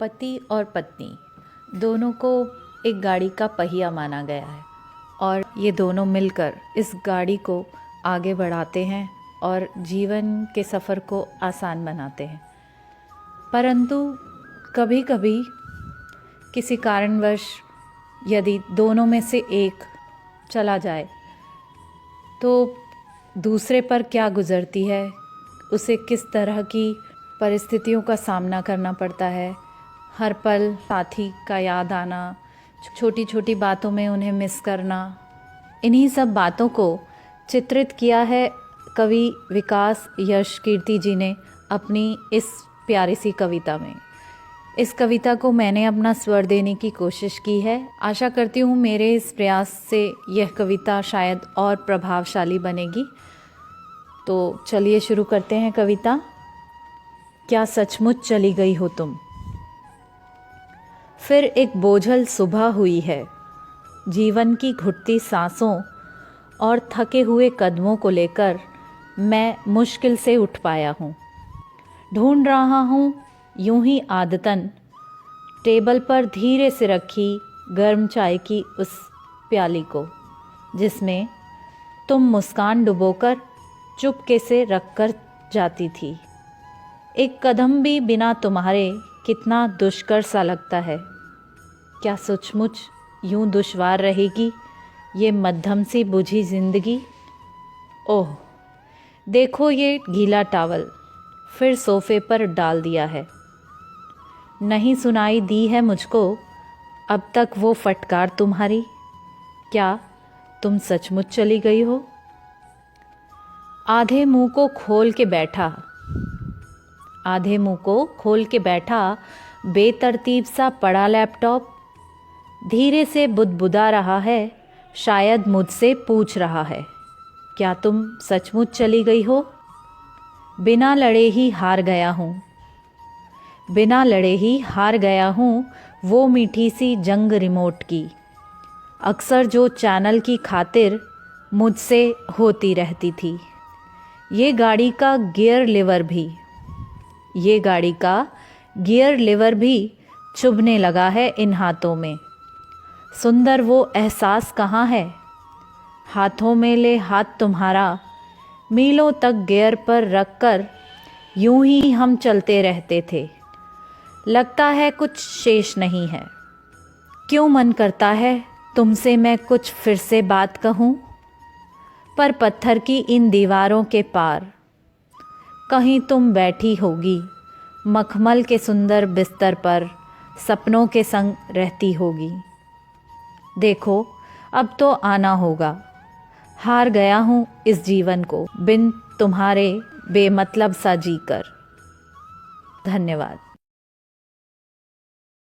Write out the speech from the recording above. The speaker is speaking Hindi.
पति और पत्नी दोनों को एक गाड़ी का पहिया माना गया है और ये दोनों मिलकर इस गाड़ी को आगे बढ़ाते हैं और जीवन के सफ़र को आसान बनाते हैं। परंतु कभी कभी किसी कारणवश यदि दोनों में से एक चला जाए तो दूसरे पर क्या गुज़रती है, उसे किस तरह की परिस्थितियों का सामना करना पड़ता है। हर पल साथी का याद आना, छोटी छोटी बातों में उन्हें मिस करना, इन्हीं सब बातों को चित्रित किया है कवि विकास यश कीर्ति जी ने अपनी इस प्यारी सी कविता में। इस कविता को मैंने अपना स्वर देने की कोशिश की है। आशा करती हूँ मेरे इस प्रयास से यह कविता शायद और प्रभावशाली बनेगी। तो चलिए शुरू करते हैं कविता। क्या सचमुच चली गई हो तुम। फिर एक बोझल सुबह हुई है। जीवन की घुटती सांसों और थके हुए कदमों को लेकर मैं मुश्किल से उठ पाया हूँ। ढूंढ रहा हूँ यूं ही आदतन टेबल पर धीरे से रखी गर्म चाय की उस प्याली को, जिसमें तुम मुस्कान डुबोकर चुपके से रखकर जाती थी। एक कदम भी बिना तुम्हारे कितना दुष्कर सा लगता है। क्या सचमुच यूं दुश्वार रहेगी ये मध्यम सी बुझी जिंदगी। ओह देखो ये गीला टॉवल फिर सोफे पर डाल दिया है। नहीं सुनाई दी है मुझको अब तक वो फटकार तुम्हारी। क्या तुम सचमुच चली गई हो। आधे मुंह को खोल के बैठा बेतरतीब सा पड़ा लैपटॉप धीरे से बुदबुदा रहा है, शायद मुझसे पूछ रहा है, क्या तुम सचमुच चली गई हो। बिना लड़े ही हार गया हूँ वो मीठी सी जंग रिमोट की। अक्सर जो चैनल की खातिर मुझसे होती रहती थी। ये गाड़ी का गियर लिवर भी चुभने लगा है इन हाथों में। सुंदर वो एहसास कहाँ है। हाथों में ले हाथ तुम्हारा मीलों तक गियर पर रखकर यूं ही हम चलते रहते थे। लगता है कुछ शेष नहीं है। क्यों मन करता है तुमसे मैं कुछ फिर से बात कहूँ, पर पत्थर की इन दीवारों के पार कहीं तुम बैठी होगी मखमल के सुंदर बिस्तर पर सपनों के संग रहती होगी। देखो अब तो आना होगा। हार गया हूँ इस जीवन को बिन तुम्हारे बेमतलब सा जीकर। धन्यवाद।